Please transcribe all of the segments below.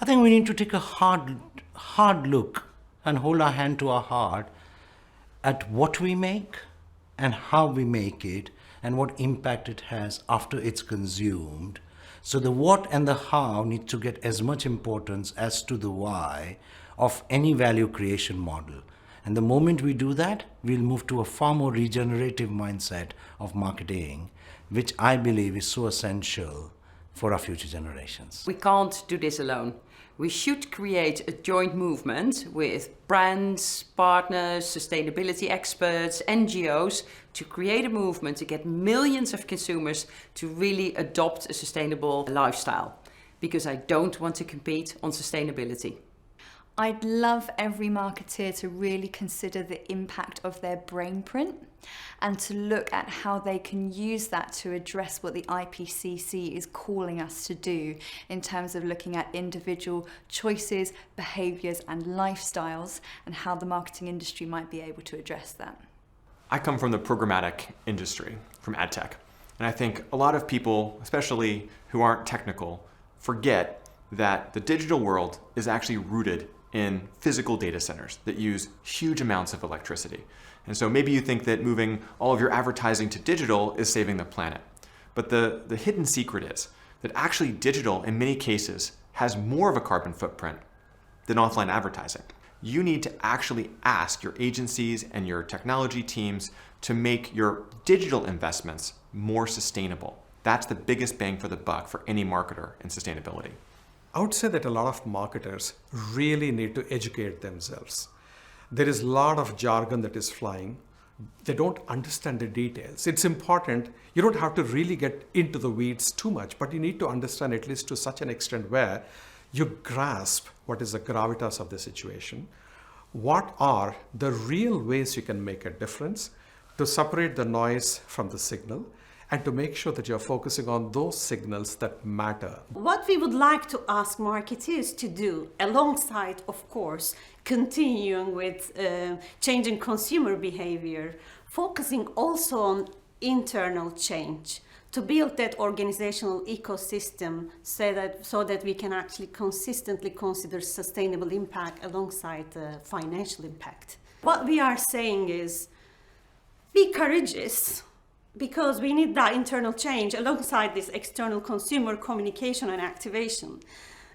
I think we need to take a hard look and hold our hand to our heart at what we make and how we make it and what impact it has after it's consumed. So the what and the how need to get as much importance as to the why of any value creation model. And the moment we do that, we'll move to a far more regenerative mindset of marketing, which I believe is so essential for our future generations. We can't do this alone. We should create a joint movement with brands, partners, sustainability experts, NGOs to create a movement to get millions of consumers to really adopt a sustainable lifestyle. Because I don't want to compete on sustainability. I'd love every marketeer to really consider the impact of their brain print and to look at how they can use that to address what the IPCC is calling us to do in terms of looking at individual choices, behaviours and lifestyles and how the marketing industry might be able to address that. I come from the programmatic industry, from ad tech, and I think a lot of people, especially who aren't technical, forget that the digital world is actually rooted in physical data centers that use huge amounts of electricity. And so maybe you think that moving all of your advertising to digital is saving the planet. But the hidden secret is that actually digital, in many cases, has more of a carbon footprint than offline advertising. You need to actually ask your agencies and your technology teams to make your digital investments more sustainable. That's the biggest bang for the buck for any marketer in sustainability. I would say that a lot of marketers really need to educate themselves. There is a lot of jargon that is flying. They don't understand the details. It's important. You don't have to really get into the weeds too much, but you need to understand at least to such an extent where you grasp what is the gravitas of the situation. What are the real ways you can make a difference to separate the noise from the signal and to make sure that you're focusing on those signals that matter. What we would like to ask marketeers to do, alongside, of course, continuing with changing consumer behavior, focusing also on internal change, to build that organizational ecosystem so that we can actually consistently consider sustainable impact alongside financial impact. What we are saying is, be courageous, because we need that internal change alongside this external consumer communication and activation.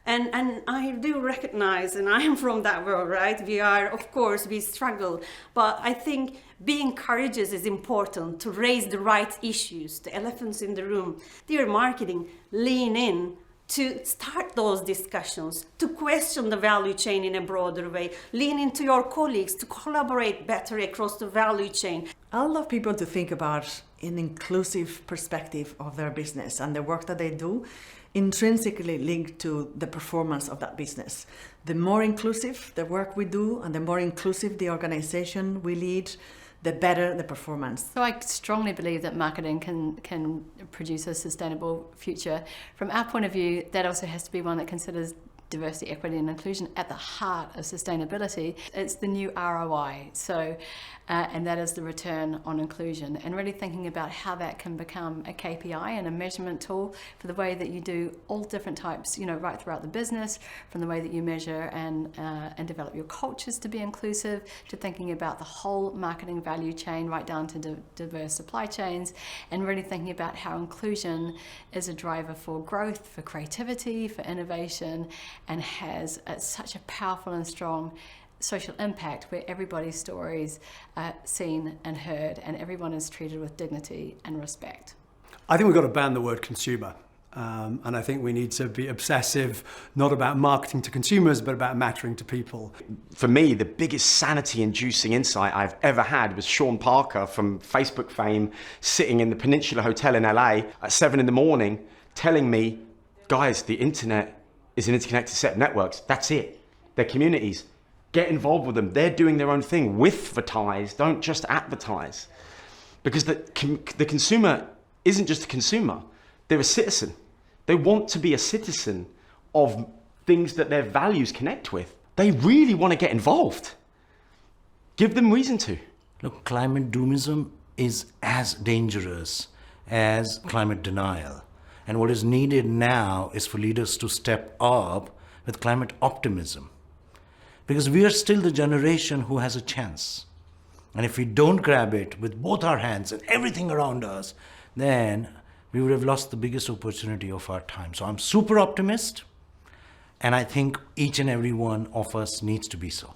And I do recognize, and I am from that world, right? We struggle, but I think being courageous is important to raise the right issues, the elephants in the room. Dear marketing, lean in to start those discussions, to question the value chain in a broader way, lean into your colleagues to collaborate better across the value chain. I love people to think about an inclusive perspective of their business and the work that they do intrinsically linked to the performance of that business. The more inclusive the work we do and the more inclusive the organization we lead, the better the performance. So I strongly believe that marketing can produce a sustainable future. From our point of view, that also has to be one that considers diversity, equity and inclusion at the heart of sustainability. It's the new ROI, and that is the return on inclusion, and really thinking about how that can become a KPI and a measurement tool for the way that you do all different types, right throughout the business, from the way that you measure and develop your cultures to be inclusive, to thinking about the whole marketing value chain right down to diverse supply chains, and really thinking about how inclusion is a driver for growth, for creativity, for innovation, and has such a powerful and strong social impact where everybody's stories are seen and heard and everyone is treated with dignity and respect. I think we've got to ban the word consumer. And I think we need to be obsessive, not about marketing to consumers, but about mattering to people. For me, the biggest sanity inducing insight I've ever had was Sean Parker from Facebook fame sitting in the Peninsula Hotel in LA at 7 a.m. telling me, guys, the internet is an interconnected set of networks. That's it. They're communities. Get involved with them. They're doing their own thing. With-advertise, don't just advertise. Because the consumer isn't just a consumer. They're a citizen. They want to be a citizen of things that their values connect with. They really want to get involved. Give them reason to. Look, climate doomism is as dangerous as climate denial. And what is needed now is for leaders to step up with climate optimism. Because we are still the generation who has a chance. And if we don't grab it with both our hands and everything around us, then we would have lost the biggest opportunity of our time. So I'm super optimist, and I think each and every one of us needs to be so.